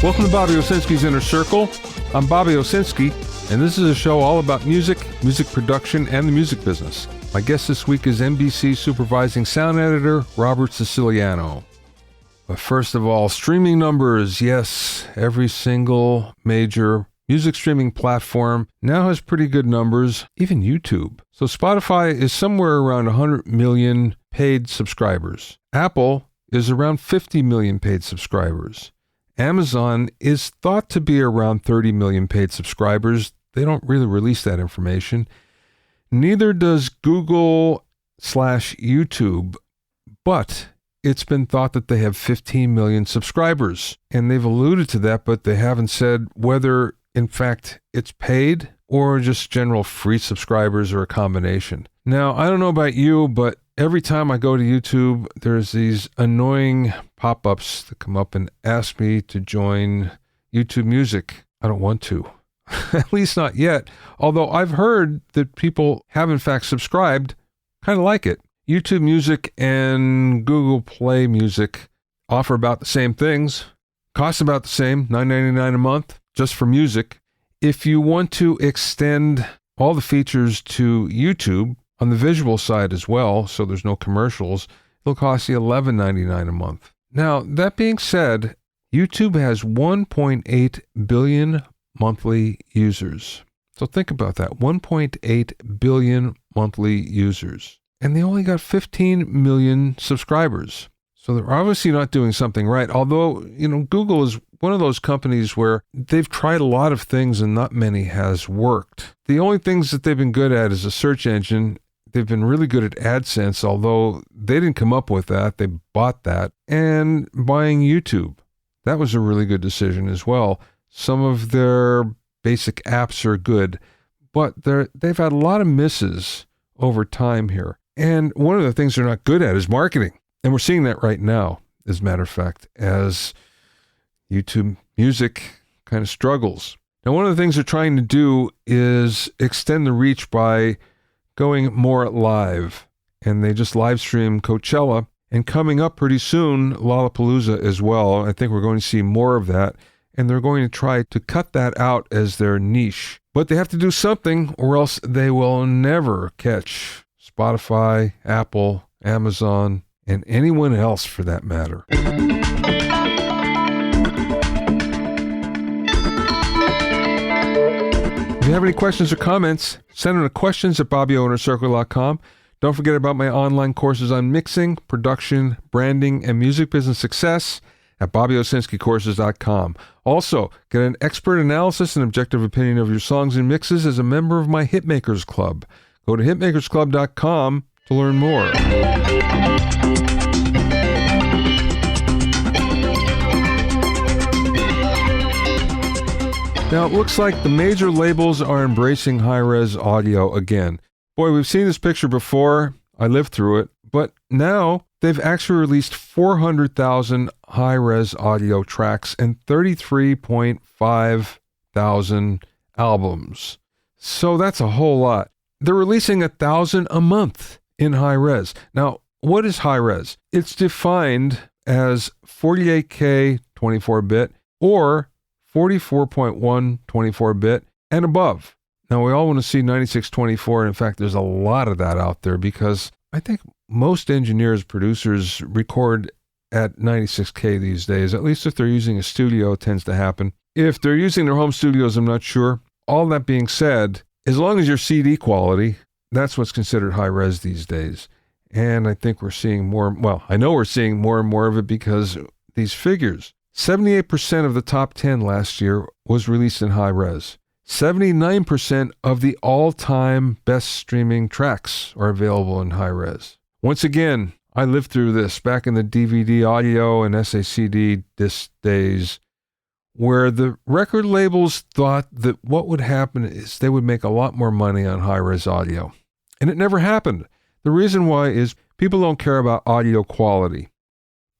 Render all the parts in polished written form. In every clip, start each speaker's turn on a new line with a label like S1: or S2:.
S1: Welcome to Bobby Owsinski's Inner Circle. I'm Bobby Owsinski, and this is a show all about music, music production, and the music business. My guest this week is NBC Supervising Sound Editor Robert Siciliano. But first of all, streaming numbers. Yes, every single major music streaming platform now has pretty good numbers, even YouTube. So Spotify is somewhere around 100 million paid subscribers. Apple is around 50 million paid subscribers. Amazon is thought to be around 30 million paid subscribers. They don't really release that information. Neither does Google/YouTube, but it's been thought that they have 15 million subscribers. And they've alluded to that, but they haven't said whether, in fact, it's paid or just general free subscribers or a combination. Now, I don't know about you, but every time I go to YouTube, there's these annoying pop-ups that come up and ask me to join YouTube Music. I don't want to, at least not yet. Although I've heard that people have in fact subscribed, kind of like it. YouTube Music and Google Play Music offer about the same things, cost about the same, $9.99 a month, just for music. If you want to extend all the features to YouTube, on the visual side as well, so there's no commercials, it'll cost you $11.99 a month. Now, that being said, YouTube has 1.8 billion monthly users. So think about that, 1.8 billion monthly users. And they only got 15 million subscribers. So they're obviously not doing something right. Although, Google is one of those companies where they've tried a lot of things and not many has worked. The only things that they've been good at is a search engine. They've been really good at AdSense, although they didn't come up with that. They bought that. And buying YouTube. That was a really good decision as well. Some of their basic apps are good, but they've had a lot of misses over time here. And one of the things they're not good at is marketing. And we're seeing that right now, as a matter of fact, as YouTube Music kind of struggles. Now, one of the things they're trying to do is extend the reach by going more live. And they just live stream Coachella. And coming up pretty soon, Lollapalooza as well. I think we're going to see more of that. And they're going to try to cut that out as their niche. But they have to do something or else they will never catch Spotify, Apple, Amazon, and anyone else for that matter. If you have any questions or comments, send them to questions@BobbyOwnerCircle.com. Don't forget about my online courses on mixing, production, branding, and music business success at BobbyOwsinskiCourses.com. Also, get an expert analysis and objective opinion of your songs and mixes as a member of my Hitmakers Club. Go to hitmakersclub.com to learn more. Now, it looks like the major labels are embracing high-res audio again. Boy, we've seen this picture before. I lived through it. But now they've actually released 400,000 high-res audio tracks and 33.5 thousand albums. So that's a whole lot. They're releasing 1,000 a month in high-res. Now, what is high-res? It's defined as 48K 24-bit or 44.1 24-bit and above. Now, we all want to see 9624, and in fact, there's a lot of that out there because I think most engineers, producers record at 96K these days, at least if they're using a studio, it tends to happen. If they're using their home studios, I'm not sure. All that being said, as long as your CD quality, that's what's considered high-res these days. And I think we're seeing I know we're seeing more and more of it because these figures. 78% of the top 10 last year was released in high-res. 79% of the all-time best streaming tracks are available in high-res. Once again, I lived through this back in the DVD audio and SACD disc days, where the record labels thought that what would happen is they would make a lot more money on high-res audio. And it never happened. The reason why is people don't care about audio quality.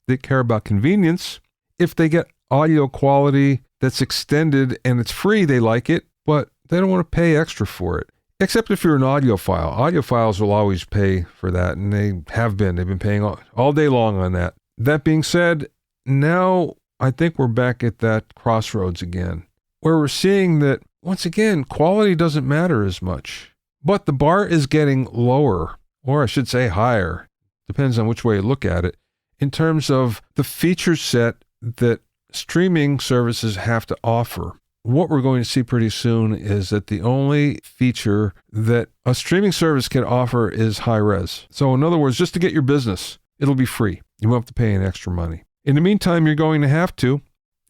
S1: They care about convenience. If they get audio quality that's extended and it's free, they like it, but they don't want to pay extra for it. Except if you're an audiophile. Audiophiles will always pay for that, and they have been. They've been paying all day long on that. That being said, now I think we're back at that crossroads again, where we're seeing that, once again, quality doesn't matter as much. But the bar is getting lower, or I should say higher, depends on which way you look at it, in terms of the feature set that streaming services have to offer. What we're going to see pretty soon is that the only feature that a streaming service can offer is high res. So in other words, just to get your business, it'll be free. You won't have to pay any extra money. In the meantime, you're going to have to,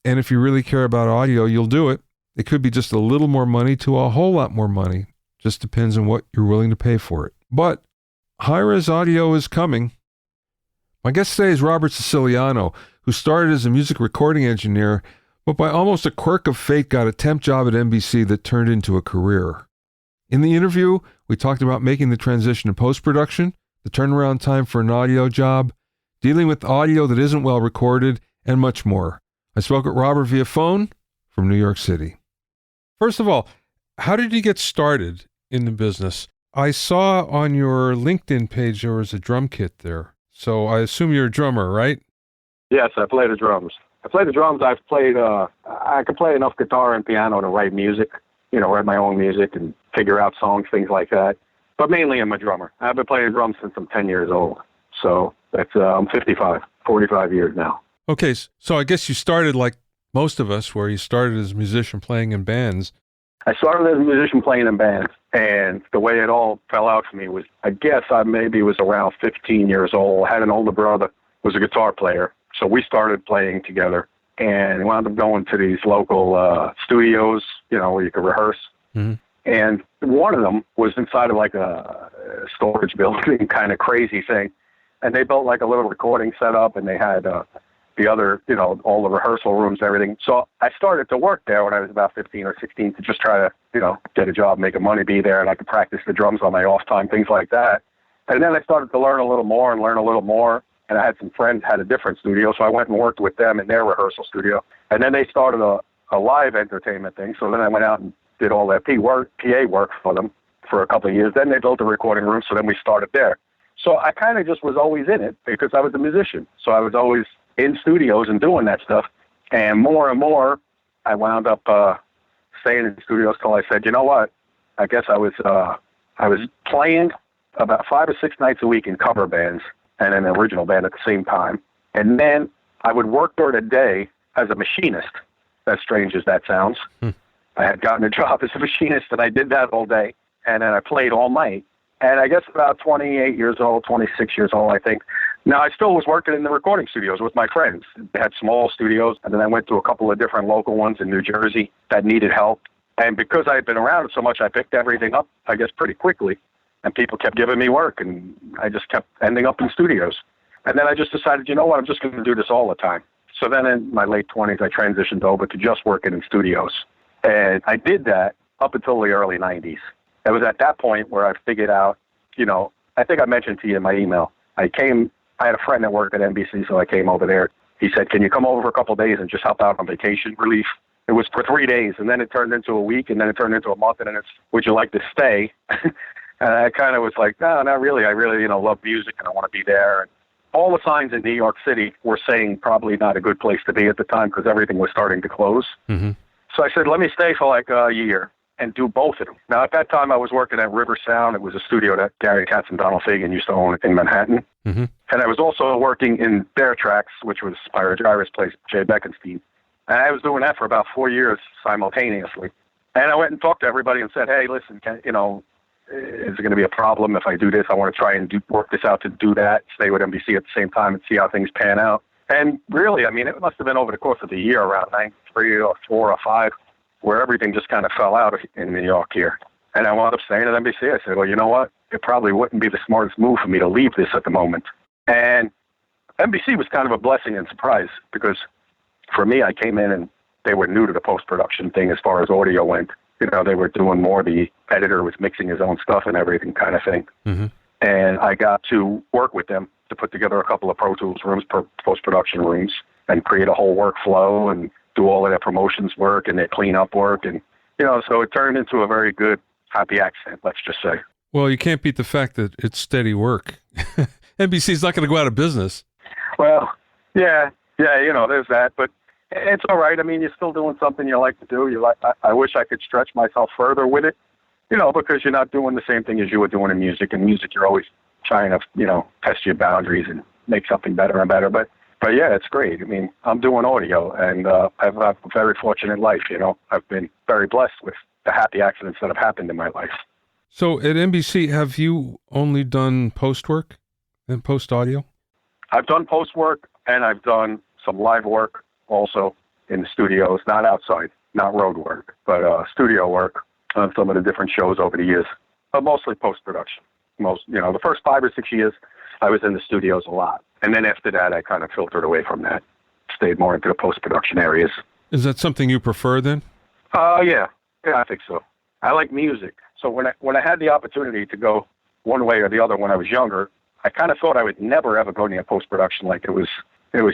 S1: and if you really care about audio, you'll do it. It could be just a little more money to a whole lot more money. Just depends on what you're willing to pay for it. But high-res audio is coming. My guest today is Robert Siciliano, who started as a music recording engineer, but by almost a quirk of fate got a temp job at NBC that turned into a career. In the interview, we talked about making the transition to post-production, the turnaround time for an audio job, dealing with audio that isn't well recorded, and much more. I spoke with Robert via phone from New York City. First of all, how did you get started in the business? I saw on your LinkedIn page there was a drum kit there. So I assume you're a drummer, right?
S2: Yes, I play the drums. I can play enough guitar and piano to write music, write my own music and figure out songs, things like that. But mainly I'm a drummer. I've been playing drums since I'm 10 years old. So I'm 55, 45 years now.
S1: Okay, so I guess you started like most of us, where you started as a musician playing in bands.
S2: I started as a musician playing in bands, and the way it all fell out for me was, I guess I maybe was around 15 years old. I had an older brother who was a guitar player, so we started playing together, and wound up going to these local studios, where you could rehearse. Mm-hmm. And one of them was inside of like a storage building, kind of crazy thing. And they built like a little recording setup, and they had the other, all the rehearsal rooms and everything. So I started to work there when I was about 15 or 16 to just try to, get a job, make money, be there, and I could practice the drums on my off time, things like that. And then I started to learn a little more. And I had some friends had a different studio, so I went and worked with them in their rehearsal studio. And then they started a live entertainment thing. So then I went out and did all that PA work for them for a couple of years. Then they built a recording room, so then we started there. So I kind of just was always in it because I was a musician. So I was always in studios and doing that stuff. And more, I wound up staying in studios till I said, you know what? I guess I was playing about 5 or 6 nights a week in cover bands and an original band at the same time. And then I would work during the day as a machinist, as strange as that sounds. I had gotten a job as a machinist, and I did that all day. And then I played all night. And I guess about 28 years old, 26 years old, I think. Now, I still was working in the recording studios with my friends. They had small studios, and then I went to a couple of different local ones in New Jersey that needed help. And because I had been around it so much, I picked everything up, I guess, pretty quickly. And people kept giving me work, and I just kept ending up in studios. And then I just decided, you know what, I'm just going to do this all the time. So then in my late 20s, I transitioned over to just working in studios. And I did that up until the early 90s. It was at that point where I figured out, I think I mentioned to you in my email, I had a friend that worked at NBC, so I came over there. He said, can you come over for a couple of days and just help out on vacation relief? It was for 3 days, and then it turned into a week, and then it turned into a month, and then it's, would you like to stay? And I kind of was like, no, not really. I really, love music, and I want to be there. And all the signs in New York City were saying probably not a good place to be at the time because everything was starting to close. Mm-hmm. So I said, let me stay for like a year and do both of them. Now, at that time, I was working at River Sound. It was a studio that Gary Katz and Donald Fagen used to own in Manhattan. Mm-hmm. And I was also working in Bear Tracks, which was Spyro Gyra's place, Jay Beckenstein. And I was doing that for about 4 years simultaneously. And I went and talked to everybody and said, hey, listen, is it going to be a problem if I do this? I want to try and work this out to do that, stay with NBC at the same time and see how things pan out. And really, it must have been over the course of the year, around 93 or 4 or 5, where everything just kind of fell out in New York here. And I wound up staying at NBC. I said, well, you know what? It probably wouldn't be the smartest move for me to leave this at the moment. And NBC was kind of a blessing and surprise because for me, I came in and they were new to the post-production thing as far as audio went. They were doing more, the editor was mixing his own stuff and everything kind of thing. Mm-hmm. And I got to work with them to put together a couple of Pro Tools rooms, post-production rooms, and create a whole workflow and do all of their promotions work and their cleanup work. And, so it turned into a very good, happy accent, let's just say.
S1: Well, you can't beat the fact that it's steady work. NBC's not going to go out of business.
S2: Well, yeah, there's that. But, It's all right. I mean, you're still doing something you like to do. I wish I could stretch myself further with it, because you're not doing the same thing as you were doing in music. In music, you're always trying to, test your boundaries and make something better and better. But yeah, it's great. I mean, I'm doing audio, and I've a very fortunate life. I've been very blessed with the happy accidents that have happened in my life.
S1: So at NBC, have you only done post work and post audio?
S2: I've done post work, and I've done some live work also in the studios, not outside, not road work, but studio work on some of the different shows over the years, but mostly post-production. The first 5 or 6 years, I was in the studios a lot. And then after that, I kind of filtered away from that, stayed more into the post-production areas.
S1: Is that something you prefer then?
S2: Yeah, I think so. I like music. So when I had the opportunity to go one way or the other when I was younger, I kind of thought I would never, ever go near post-production. Like it was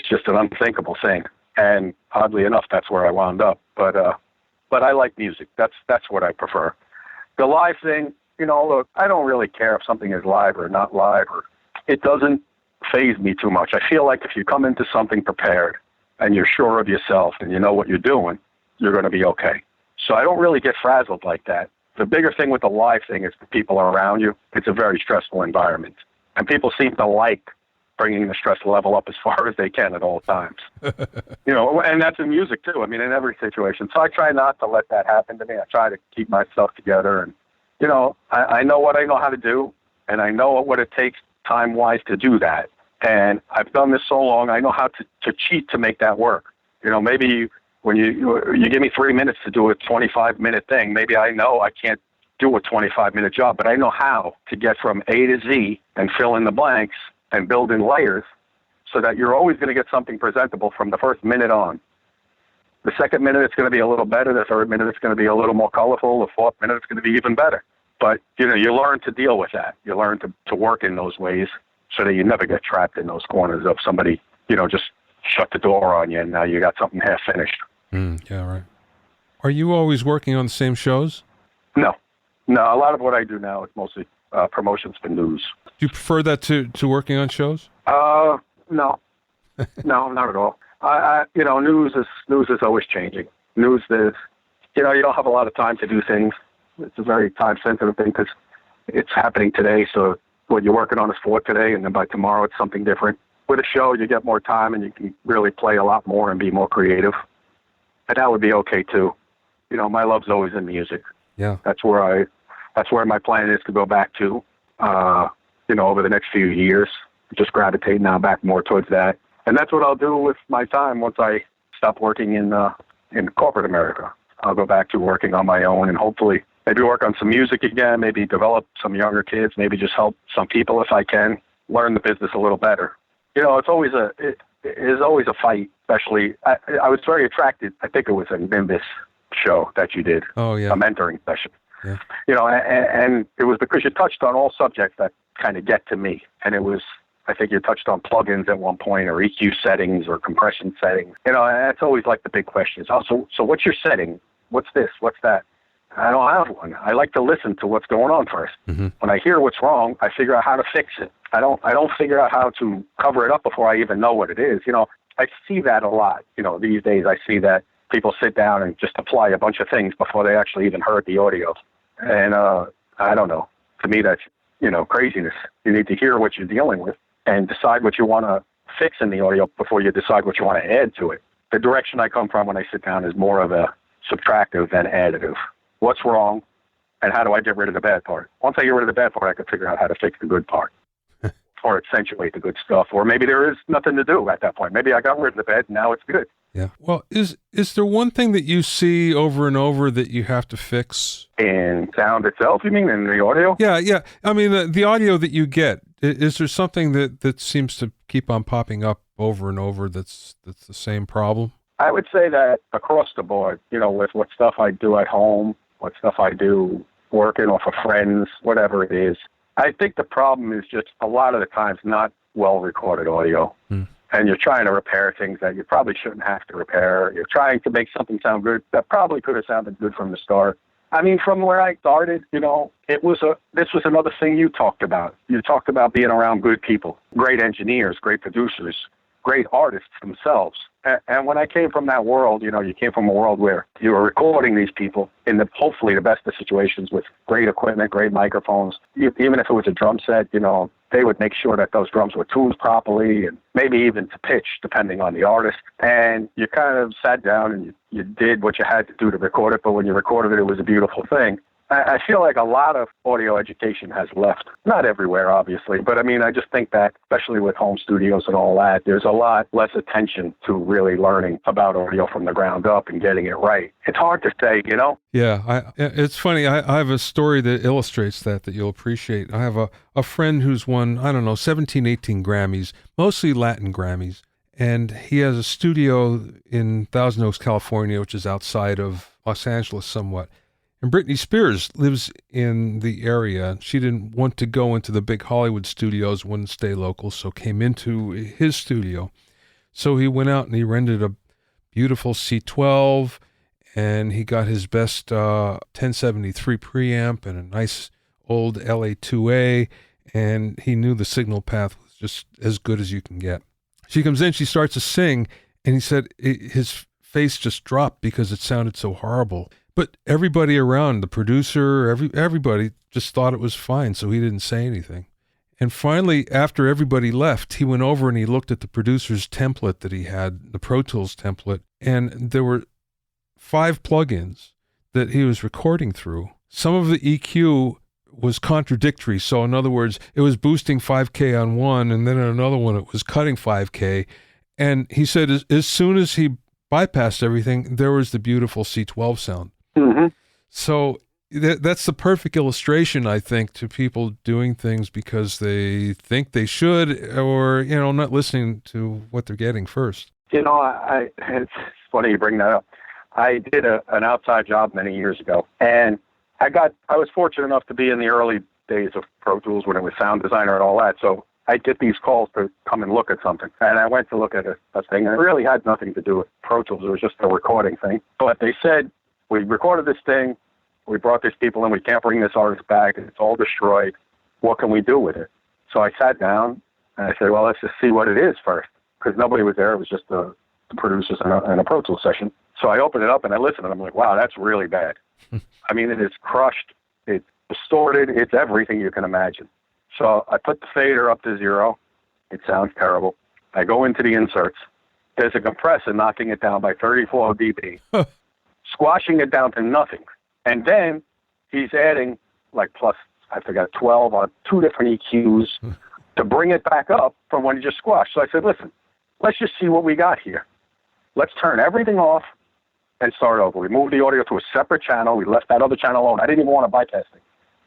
S2: just an unthinkable thing. And oddly enough, that's where I wound up. But I like music. That's what I prefer. The live thing, look, I don't really care if something is live or not live, or it doesn't faze me too much. I feel like if you come into something prepared and you're sure of yourself and you know what you're doing, you're going to be okay. So I don't really get frazzled like that. The bigger thing with the live thing is the people around you. It's a very stressful environment. And people seem to like bringing the stress level up as far as they can at all times. And that's in music too. I mean, in every situation. So I try not to let that happen to me. I try to keep myself together. And, I know what I know how to do, and I know what it takes time-wise to do that. And I've done this so long, I know how to cheat to make that work. Maybe when you give me 3 minutes to do a 25-minute thing, maybe I know I can't do a 25-minute job, but I know how to get from A to Z and fill in the blanks and build in layers so that you're always going to get something presentable from the first minute on. The second minute, it's going to be a little better. The third minute, it's going to be a little more colorful. The fourth minute, it's going to be even better. But, you learn to deal with that. You learn to work in those ways so that you never get trapped in those corners of somebody, just shut the door on you and now you got something half finished.
S1: Yeah, right. Are you always working on the same shows?
S2: No. A lot of what I do now is mostly promotions for news.
S1: Do you prefer that to working on shows?
S2: No. No, not at all. News is always changing. News is, you don't have a lot of time to do things. It's a very time-sensitive thing because it's happening today. So what you're working on is for today, and then by tomorrow it's something different. With a show, you get more time, and you can really play a lot more and be more creative. And that would be okay too. My love's always in music.
S1: Yeah,
S2: that's where my plan is to go back to. Over the next few years, just gravitate now back more towards that. And that's what I'll do with my time once I stop working in corporate America. I'll go back to working on my own and hopefully maybe work on some music again, maybe develop some younger kids, maybe just help some people if I can, learn the business a little better. It's always it is always a fight, especially I was very attracted. I think it was a Nimbus show that you did.
S1: Oh, yeah.
S2: A mentoring session.
S1: Yeah.
S2: And it was because you touched on all subjects that kind of get to me. And it was, I think you touched on plugins at one point or EQ settings or compression settings. And that's always like the big questions. Oh, so what's your setting? What's this? What's that? I don't have one. I like to listen to what's going on first. Mm-hmm. When I hear what's wrong, I figure out how to fix it. I don't figure out how to cover it up before I even know what it is. I see that a lot. These days I see that people sit down and just apply a bunch of things before they actually even heard the audio. And I don't know. To me, that's, craziness. You need to hear what you're dealing with and decide what you want to fix in the audio before you decide what you want to add to it. The direction I come from when I sit down is more of a subtractive than additive. What's wrong, and how do I get rid of the bad part? Once I get rid of the bad part, I can figure out how to fix the good part or accentuate the good stuff. Or maybe there is nothing to do at that point. Maybe I got rid of the bad, and now it's good.
S1: Yeah. Well, is there one thing that you see over and over that you have to fix?
S2: In sound itself, you mean, in the audio?
S1: Yeah. I mean, the audio that you get, is there something that seems to keep on popping up over and over that's the same problem?
S2: I would say that across the board, with what stuff I do at home, what stuff I do working or for friends, whatever it is, I think the problem is just a lot of the times not well-recorded audio. And you're trying to repair things that you probably shouldn't have to repair. You're trying to make something sound good that probably could have sounded good from the start. I mean, from where I started, this was another thing you talked about. You talked about being around good people, great engineers, great producers, great artists themselves. And when I came from that world, you came from a world where you were recording these people in hopefully the best of situations with great equipment, great microphones. Even if it was a drum set, they would make sure that those drums were tuned properly and maybe even to pitch, depending on the artist. And you kind of sat down and you did what you had to do to record it. But when you recorded it, it was a beautiful thing. I feel like a lot of audio education has left. Not everywhere, obviously, but I just think that, especially with home studios and all that, there's a lot less attention to really learning about audio from the ground up and getting it right. It's hard to say,
S1: Yeah, it's funny. I have a story that illustrates that you'll appreciate. I have a friend who's won, 17, 18 Grammys, mostly Latin Grammys, and he has a studio in Thousand Oaks, California, which is outside of Los Angeles somewhat. And Britney Spears lives in the area. She didn't want to go into the big Hollywood studios, wouldn't stay local, so came into his studio. So he went out and he rented a beautiful C12, and he got his best 1073 preamp and a nice old LA2A, and he knew the signal path was just as good as you can get. She comes in, she starts to sing, and he said his face just dropped because it sounded so horrible. But everybody around, the producer, everybody just thought it was fine, so he didn't say anything. And finally, after everybody left, he went over and he looked at the producer's template that he had, the Pro Tools template, and there were 5 plugins that he was recording through. Some of the EQ was contradictory, so in other words, it was boosting 5K on one, and then in another one it was cutting 5K. And he said as soon as he bypassed everything, there was the beautiful C12 sound.
S2: Mm-hmm.
S1: So that's the perfect illustration, I think, to people doing things because they think they should or, not listening to what they're getting first.
S2: It's funny you bring that up. I did an outside job many years ago, and I was fortunate enough to be in the early days of Pro Tools when it was sound designer and all that. So I'd get these calls to come and look at something. And I went to look at a thing, and it really had nothing to do with Pro Tools. It was just a recording thing. But they said, we recorded this thing, we brought these people in, we can't bring this artist back, it's all destroyed. What can we do with it? So I sat down, and I said, well, let's just see what it is first. Because nobody was there. It was just the producers and a Pro Tools session. So I opened it up, and I listened, and I'm like, wow, that's really bad. It is crushed, it's distorted, it's everything you can imagine. So I put the fader up to 0. It sounds terrible. I go into the inserts. There's a compressor knocking it down by 34 dB, squashing it down to nothing. And then he's adding plus, 12 on 2 different EQs to bring it back up from when he just squashed. So I said, listen, let's just see what we got here. Let's turn everything off and start over. We moved the audio to a separate channel. We left that other channel alone. I didn't even want to bypass it.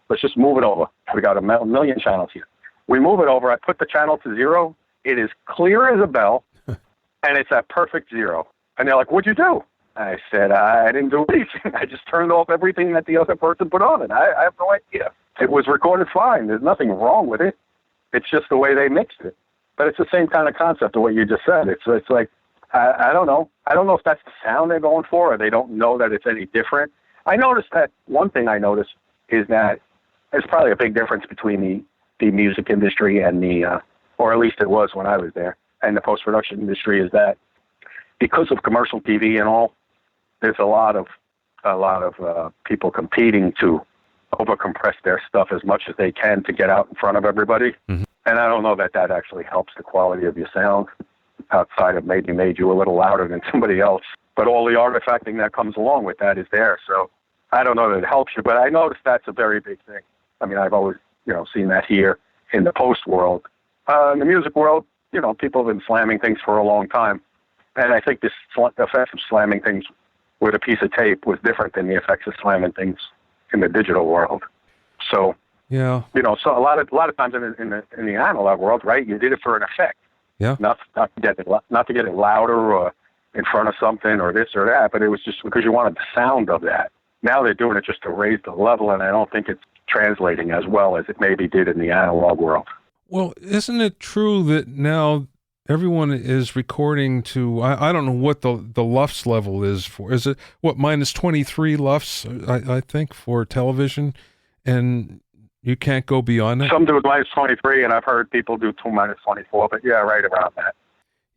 S2: Let's just move it over. We got a million channels here. We move it over. I put the channel to 0. It is clear as a bell, and it's at perfect 0. And they're like, what'd you do? I said, I didn't do anything. I just turned off everything that the other person put on it. I have no idea. It was recorded fine. There's nothing wrong with it. It's just the way they mixed it. But it's the same kind of concept of what you just said. It's like, I don't know. I don't know if that's the sound they're going for or they don't know that it's any different. I noticed that one thing I noticed is that there's probably a big difference between the music industry and or at least it was when I was there, and the post-production industry is that because of commercial TV and all, there's a lot of people competing to overcompress their stuff as much as they can to get out in front of everybody. Mm-hmm. And I don't know that actually helps the quality of your sound outside of maybe made you a little louder than somebody else. But all the artifacting that comes along with that is there. So I don't know that it helps you, but I noticed that's a very big thing. I've always, seen that here in the post world. In the music world, people have been slamming things for a long time. And I think this effect of slamming things with a piece of tape was different than the effects of slamming things in the digital world. So,
S1: yeah,
S2: so a lot of times in the analog world, right, you did it for an effect.
S1: Yeah.
S2: Not to get it louder or in front of something or this or that, but it was just because you wanted the sound of that. Now they're doing it just to raise the level, and I don't think it's translating as well as it maybe did in the analog world.
S1: Well, isn't it true that now everyone is recording to, I don't know what the LUFS level is for. Is it, minus 23 LUFS, I think, for television? And you can't go beyond that?
S2: Some do minus 23, and I've heard people do minus 24, but yeah, right around that.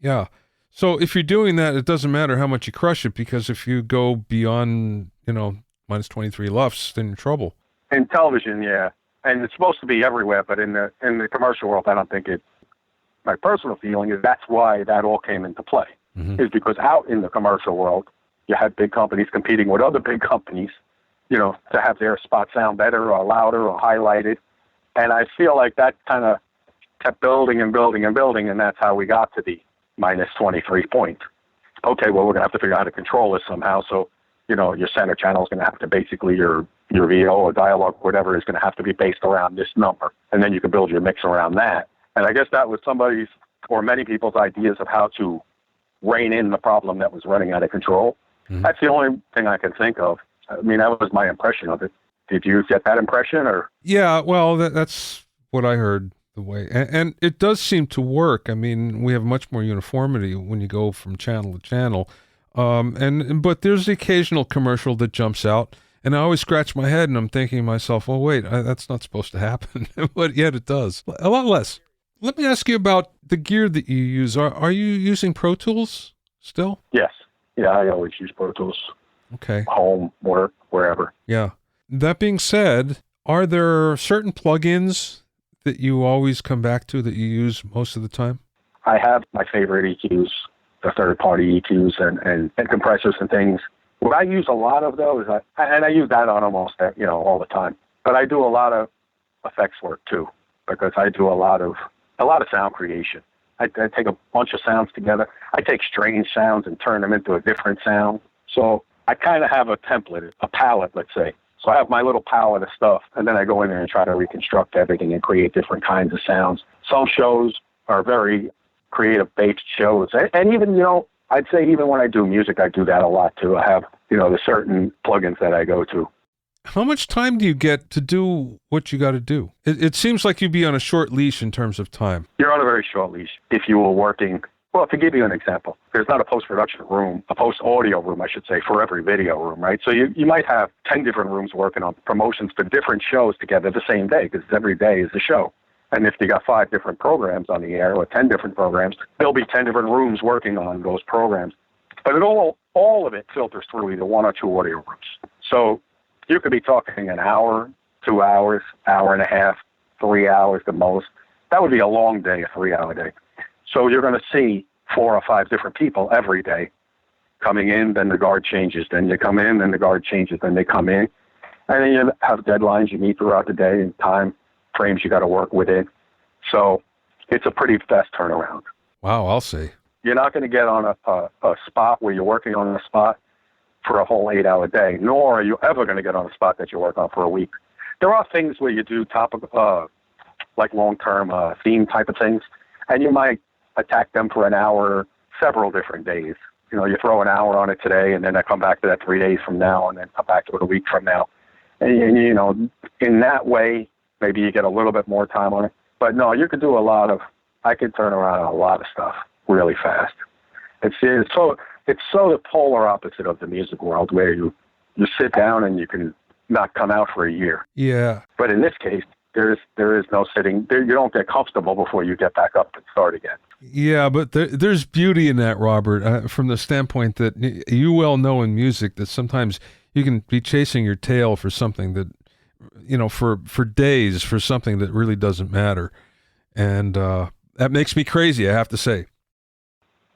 S1: Yeah. So if you're doing that, it doesn't matter how much you crush it, because if you go beyond, minus 23 LUFS, then you're in trouble.
S2: In television, yeah. And it's supposed to be everywhere, but in the commercial world, I don't think it. My personal feeling is that's why that all came into play, is because out in the commercial world, you had big companies competing with other big companies, to have their spot sound better or louder or highlighted. And I feel like that kind of kept building and building and building, and that's how we got to the minus 23 points. Okay, well, we're going to have to figure out how to control this somehow. So, your center channel is going to have to basically, your VO or dialogue, whatever, is going to have to be based around this number. And then you can build your mix around that. And I guess that was somebody's or many people's ideas of how to rein in the problem that was running out of control. That's the only thing I can think of. I mean, that was my impression of it. Did you get that impression? Or?
S1: Yeah, well, that's what I heard. The way, and it does seem to work. I mean, we have much more uniformity when you go from channel to channel. But there's the occasional commercial that jumps out, and I always scratch my head and I'm thinking to myself, oh, wait, that's not supposed to happen. But yet it does. A lot less. Let me ask you about the gear that you use. Are you using Pro Tools still?
S2: Yes. Yeah, I always use Pro Tools.
S1: Okay.
S2: Home, work, wherever.
S1: Yeah. That being said, are there certain plugins that you always come back to that you use most of the time?
S2: I have my favorite EQs, the third-party EQs and compressors and things. What I use a lot of, though, is I use that on almost, all the time. But I do a lot of effects work, too, because I do a lot of sound creation. I take a bunch of sounds together. I take strange sounds and turn them into a different sound. So I kind of have a template, a palette, let's say. So I have my little palette of stuff, and then I go in there and try to reconstruct everything and create different kinds of sounds. Some shows are very creative-based shows. And even, I'd say even when I do music, I do that a lot, too. I have, the certain plugins that I go to.
S1: How much time do you get to do what you got to do? It seems like you'd be on a short leash in terms of time.
S2: You're on a very short leash. If you were working, well, to give you an example, there's not a post-production room, a post-audio room, I should say, for every video room, right? So you might have 10 different rooms working on promotions for different shows together the same day, because every day is a show. And if you got 5 different programs on the air or 10 different programs, there'll be 10 different rooms working on those programs. But all of it filters through either 1 or 2 audio rooms. So you could be talking an hour, 2 hours, hour and a half, 3 hours the most. That would be a long day, a 3-hour day. So you're going to see 4 or 5 different people every day coming in, then the guard changes, then they come in, then the guard changes, then they come in. And then you have deadlines you meet throughout the day and time frames you got to work within. So it's a pretty fast turnaround.
S1: Wow, I'll say.
S2: You're not going to get on a spot where you're working on a spot for a whole 8-hour day, nor are you ever going to get on a spot that you work on for a week. There are things where you do like long-term theme type of things, and you might attack them for an hour, several different days. You throw an hour on it today, and then I come back to that 3 days from now, and then come back to it a week from now. And in that way, maybe you get a little bit more time on it. But no, you could do I could turn around a lot of stuff really fast. It's so the polar opposite of the music world, where you sit down and you can not come out for a year.
S1: Yeah.
S2: But in this case, there is no sitting. You don't get comfortable before you get back up and start again.
S1: Yeah, but there's beauty in that, Robert, from the standpoint that you well know in music that sometimes you can be chasing your tail for something that, for days, for something that really doesn't matter. And that makes me crazy, I have to say.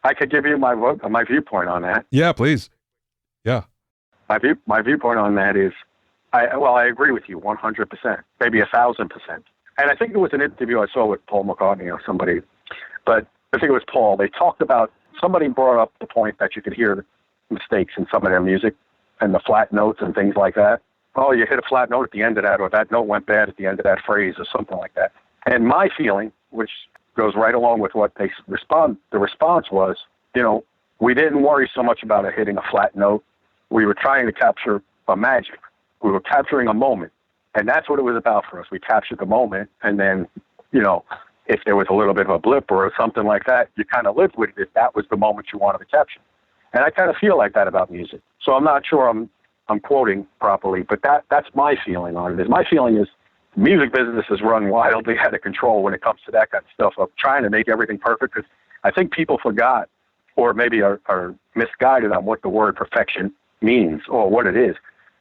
S2: I could give you my viewpoint on that.
S1: Yeah, please. Yeah.
S2: My viewpoint on that is, I agree with you 100%, maybe 1,000%. And I think it was an interview I saw with Paul McCartney or somebody, but I think it was Paul. They talked about, somebody brought up the point that you could hear mistakes in some of their music and the flat notes and things like that. Oh, you hit a flat note at the end of that, or that note went bad at the end of that phrase, or something like that. And my feeling, which goes right along with what the response was, we didn't worry so much about it hitting a flat note. We were trying to capture a magic. We were capturing a moment. And that's what it was about for us. We captured the moment, and then, if there was a little bit of a blip or something like that, you kind of lived with it if that was the moment you wanted to capture. And I kind of feel like that about music. So I'm not sure I'm quoting properly, but that's my feeling on it. My feeling is music business is run wildly out of control when it comes to that kind of stuff of trying to make everything perfect. Because I think people forgot or maybe are misguided on what the word perfection means or what it is.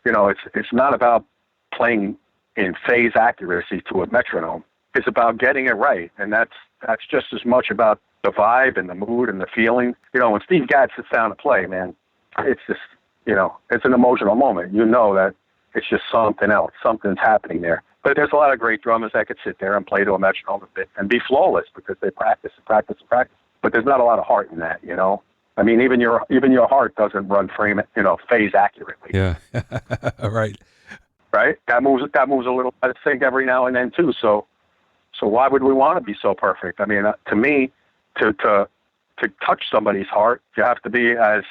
S2: It's not about playing in phase accuracy to a metronome. It's about getting it right, and that's just as much about the vibe and the mood and the feeling. When Steve Gadd sits down to play, man, it's just, it's an emotional moment. That it's just something else. Something's happening there. But there's a lot of great drummers that could sit there and play to a metronome a bit and be flawless because they practice and practice and practice. But there's not a lot of heart in that, I mean, even your heart doesn't run phase accurately.
S1: Yeah. Right.
S2: Right. That moves a little out of sync every now and then too. So why would we want to be so perfect? I mean, to me, to touch somebody's heart, you have to be as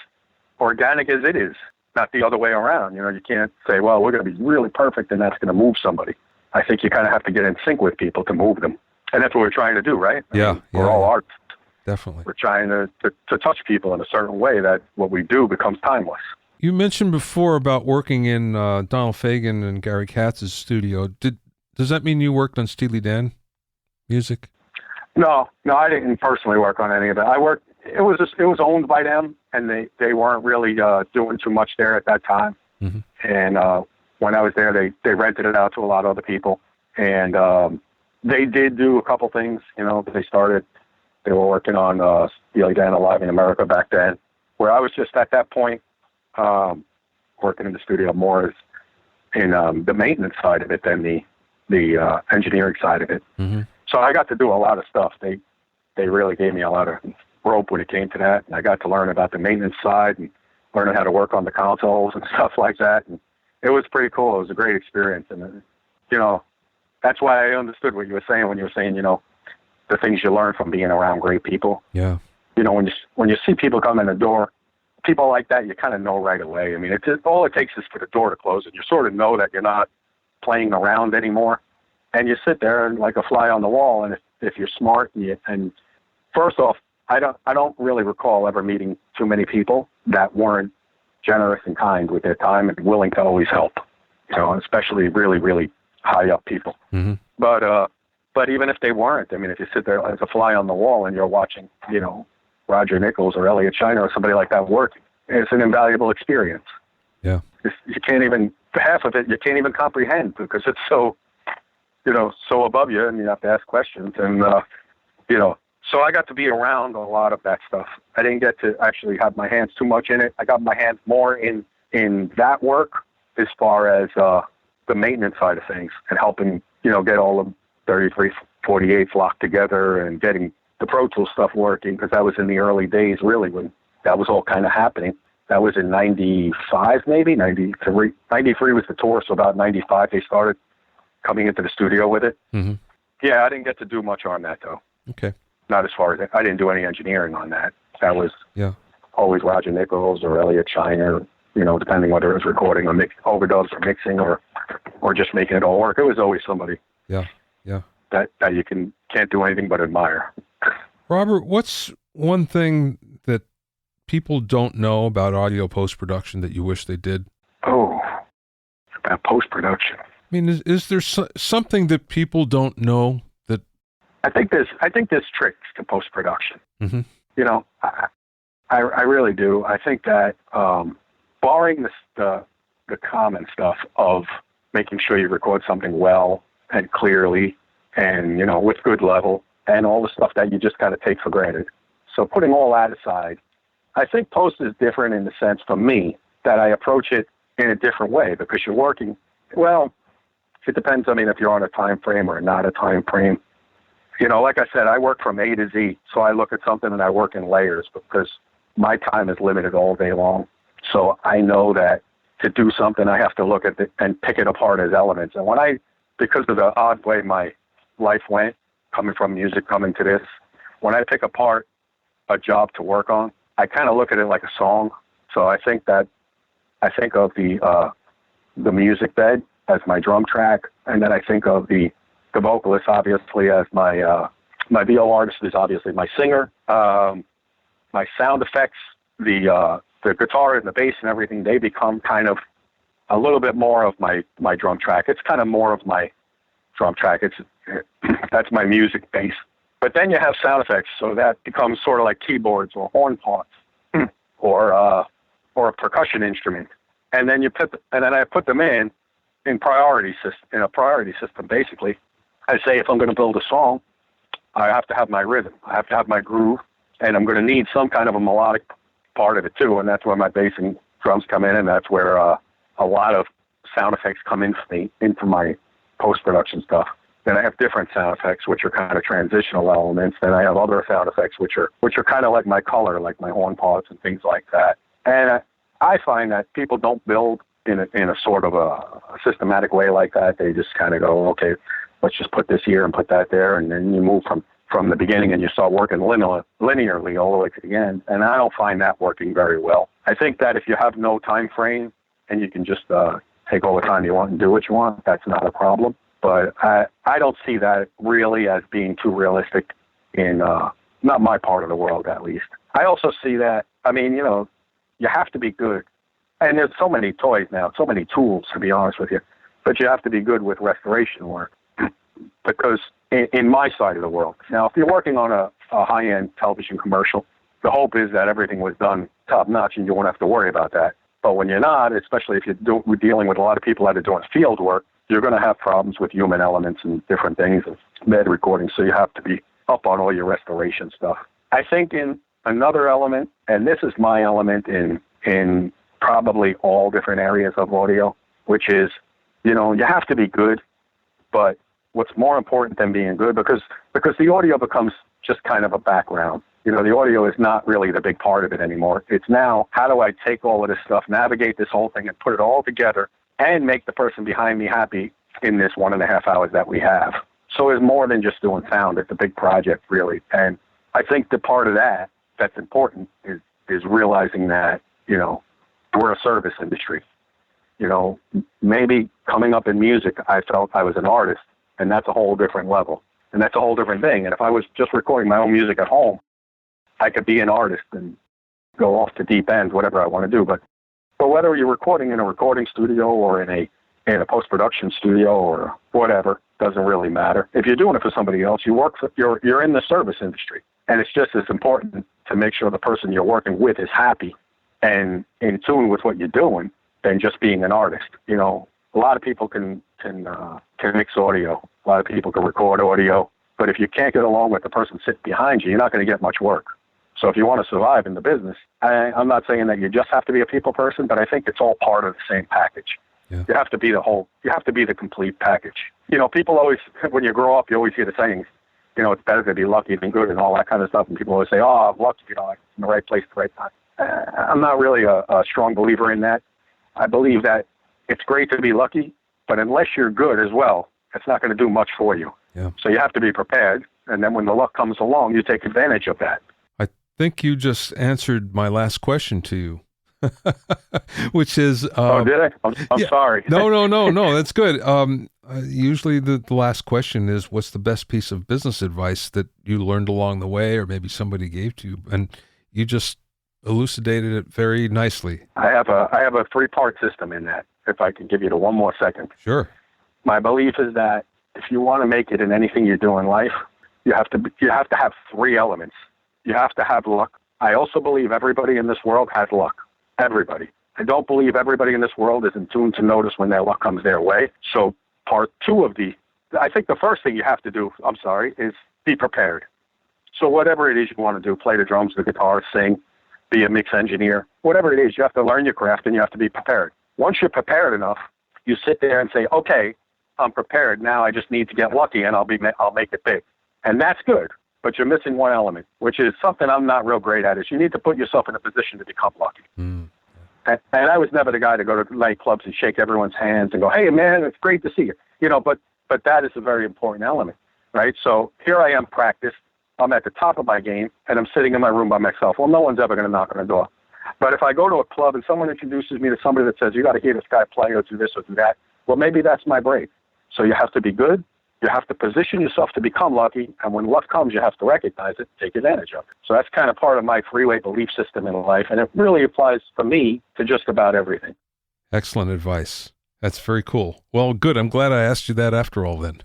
S2: organic as it is, not the other way around. You can't say, well, we're going to be really perfect and that's going to move somebody. I think you kind of have to get in sync with people to move them. And that's what we're trying to do, right? We're all artists.
S1: Definitely. We're
S2: trying to touch people in a certain way that what we do becomes timeless.
S1: You mentioned before about working in Donald Fagen and Gary Katz's studio. Does that mean you worked on Steely Dan music?
S2: No, I didn't personally work on any of it. It was owned by them, and they weren't really doing too much there at that time. Mm-hmm. And when I was there, they rented it out to a lot of other people, and they did do a couple things. They were working on Steely Dan Alive in America back then, where I was just at that point working in the studio more as in the maintenance side of it than the engineering side of it. Mm-hmm. So I got to do a lot of stuff. They really gave me a lot of rope when it came to that, and I got to learn about the maintenance side and learning how to work on the consoles and stuff like that. And it was pretty cool. It was a great experience, and that's why I understood what you were saying when you were saying the things you learn from being around great people.
S1: Yeah.
S2: When you see people come in the door, people like that, you kind of know right away. I mean, all it takes is for the door to close, and you sort of know that you're not playing around anymore. And you sit there and like a fly on the wall. And if you're smart, and first off, I don't really recall ever meeting too many people that weren't generous and kind with their time and willing to always help. Especially really, really high up people. Mm-hmm. But even if they weren't, I mean, if you sit there as a fly on the wall and you're watching, Roger Nichols or Elliot Shiner or somebody like that work, it's an invaluable experience.
S1: Yeah.
S2: You can't even, half of it, you can't even comprehend because it's so, so above you and you have to ask questions. And, so I got to be around a lot of that stuff. I didn't get to actually have my hands too much in it. I got my hands more in that work as far as the maintenance side of things and helping, get all the 33, 48s locked together and getting the Pro Tools stuff working, because that was in the early days, really, when that was all kind of happening. That was in 95, maybe, 93. 93 was the tour, so about 95 they started coming into the studio with it. Mm-hmm. Yeah, I didn't get to do much on that, though.
S1: Okay.
S2: Not as far as, I didn't do any engineering on that. That was always Roger Nichols or Elliot Shiner, depending whether it was recording or overdubs or mixing or just making it all work. It was always somebody.
S1: Yeah.
S2: That you can't do anything but admire.
S1: Robert, what's one thing that people don't know about audio post-production that you wish they did?
S2: Oh, about post-production.
S1: I mean, is there something that people don't know that?
S2: I think there's tricks to post-production. Mm-hmm. I really do. I think that barring the common stuff of making sure you record something well and clearly and, with good level and all the stuff that you just got to take for granted. So putting all that aside, I think post is different in the sense for me that I approach it in a different way because you're working, well, it depends. I mean, if you're on a time frame or not a time frame, like I said, I work from A to Z. So I look at something and I work in layers because my time is limited all day long. So I know that to do something, I have to look at it and pick it apart as elements. And because of the odd way my life went, coming from music, coming to this, when I pick apart a job to work on, I kind of look at it like a song. So I think of the music bed as my drum track, and then I think of the vocalist obviously as my VO artist is obviously my singer, my sound effects, the guitar and the bass and everything, they become kind of a little bit more of my drum track. It's kind of more of my drum track. That's my music base. But then you have sound effects, so that becomes sort of like keyboards or horn parts, or a percussion instrument. And then I put them in a priority system. Basically, I say if I'm going to build a song, I have to have my rhythm, I have to have my groove, and I'm going to need some kind of a melodic part of it too. And that's where my bass and drums come in, and that's where a lot of sound effects come into my post-production stuff. Then I have different sound effects, which are kind of transitional elements. Then I have other sound effects, which are kind of like my color, like my horn parts and things like that. And I find that people don't build in a sort of a systematic way like that. They just kind of go, okay, let's just put this here and put that there, and then you move from the beginning and you start working linearly all the way to the end. And I don't find that working very well. I think that if you have no time frame and you can just take all the time you want and do what you want, that's not a problem. But I don't see that really as being too realistic in not my part of the world, at least. I also see that, I mean, you have to be good. And there's so many toys now, so many tools, to be honest with you. But you have to be good with restoration work. Because in my side of the world, now, if you're working on a high-end television commercial, the hope is that everything was done top-notch and you won't have to worry about that. But when you're not, especially if you're dealing with a lot of people that are doing field work, you're going to have problems with human elements and different things and med recording, so you have to be up on all your restoration stuff. I think in another element, and this is my element in probably all different areas of audio, which is, you have to be good, but what's more important than being good, because the audio becomes just kind of a background. The audio is not really the big part of it anymore. It's now, how do I take all of this stuff, navigate this whole thing, and put it all together and make the person behind me happy in this 1.5 hours that we have. So it's more than just doing sound. It's a big project, really. And I think the part of that's important is realizing that, we're a service industry. Maybe coming up in music, I felt I was an artist, and that's a whole different level. And that's a whole different thing. And if I was just recording my own music at home, I could be an artist and go off the deep end, whatever I want to do. But whether you're recording in a recording studio or in a post-production studio or whatever, doesn't really matter. If you're doing it for somebody else, you're in the service industry. And it's just as important to make sure the person you're working with is happy and in tune with what you're doing than just being an artist. A lot of people can mix audio. A lot of people can record audio. But if you can't get along with the person sitting behind you, you're not going to get much work. So if you want to survive in the business, I'm not saying that you just have to be a people person, but I think it's all part of the same package. Yeah. You have to be the complete package. People always, when you grow up, you always hear the sayings, it's better to be lucky than good and all that kind of stuff. And people always say, oh, I'm lucky, I'm in the right place at the right time. I'm not really a strong believer in that. I believe that it's great to be lucky, but unless you're good as well, it's not going to do much for you. Yeah. So you have to be prepared. And then when the luck comes along, you take advantage of that.
S1: I think you just answered my last question to you, which is...
S2: oh, did I? I'm sorry.
S1: No, that's good. Usually the last question is, what's the best piece of business advice that you learned along the way or maybe somebody gave to you? And you just elucidated it very nicely. I have a
S2: 3-part system in that, if I can give you the one more second.
S1: Sure.
S2: My belief is that if you want to make it in anything you do in life, you have to have 3 elements. You have to have luck. I also believe everybody in this world has luck. Everybody. I don't believe everybody in this world is in tune to notice when their luck comes their way. So part 2 I think the first thing you have to do, is be prepared. So whatever it is you want to do, play the drums, the guitar, sing, be a mix engineer, whatever it is, you have to learn your craft and you have to be prepared. Once you're prepared enough, you sit there and say, okay, I'm prepared. Now I just need to get lucky and I'll make it big. And that's good. But you're missing one element, which is something I'm not real great at, is you need to put yourself in a position to become lucky. Mm. And I was never the guy to go to nightclubs and shake everyone's hands and go, hey, man, it's great to see you. But that is a very important element, right? So here I am practiced. I'm at the top of my game, and I'm sitting in my room by myself. Well, no one's ever going to knock on the door. But if I go to a club and someone introduces me to somebody that says, you got to hear this guy play or do this or do that, well, maybe that's my break. So you have to be good. You have to position yourself to become lucky, and when luck comes, you have to recognize it, take advantage of it. So that's kind of part of my 3-way belief system in life, and it really applies for me to just about everything.
S1: Excellent advice. That's very cool. Well, good. I'm glad I asked you that after all then.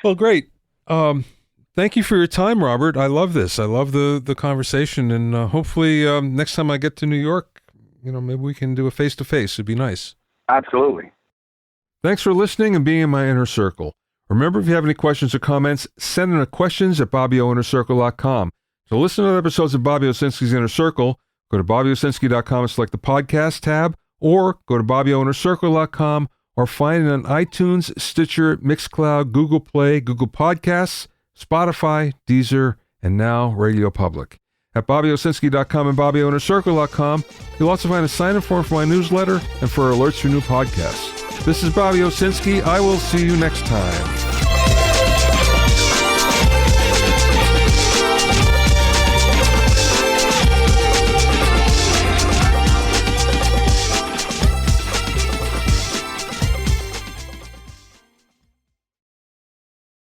S1: Well, great. Thank you for your time, Robert. I love this. I love the conversation, and hopefully next time I get to New York, maybe we can do a face-to-face. It'd be nice.
S2: Absolutely.
S1: Thanks for listening and being in my inner circle. Remember, if you have any questions or comments, send them to questions@BobbyOInnerCircle.com. To listen to other episodes of Bobby Owsinski's Inner Circle, go to BobbyOwsinski.com and select the podcast tab, or go to BobbyOInnerCircle.com, or find it on iTunes, Stitcher, Mixcloud, Google Play, Google Podcasts, Spotify, Deezer, and now Radio Public. At BobbyOwsinski.com and BobbyOInnerCircle.com, you'll also find a sign-up form for my newsletter and for alerts for new podcasts. This is Bobby Owsinski. I will see you next time.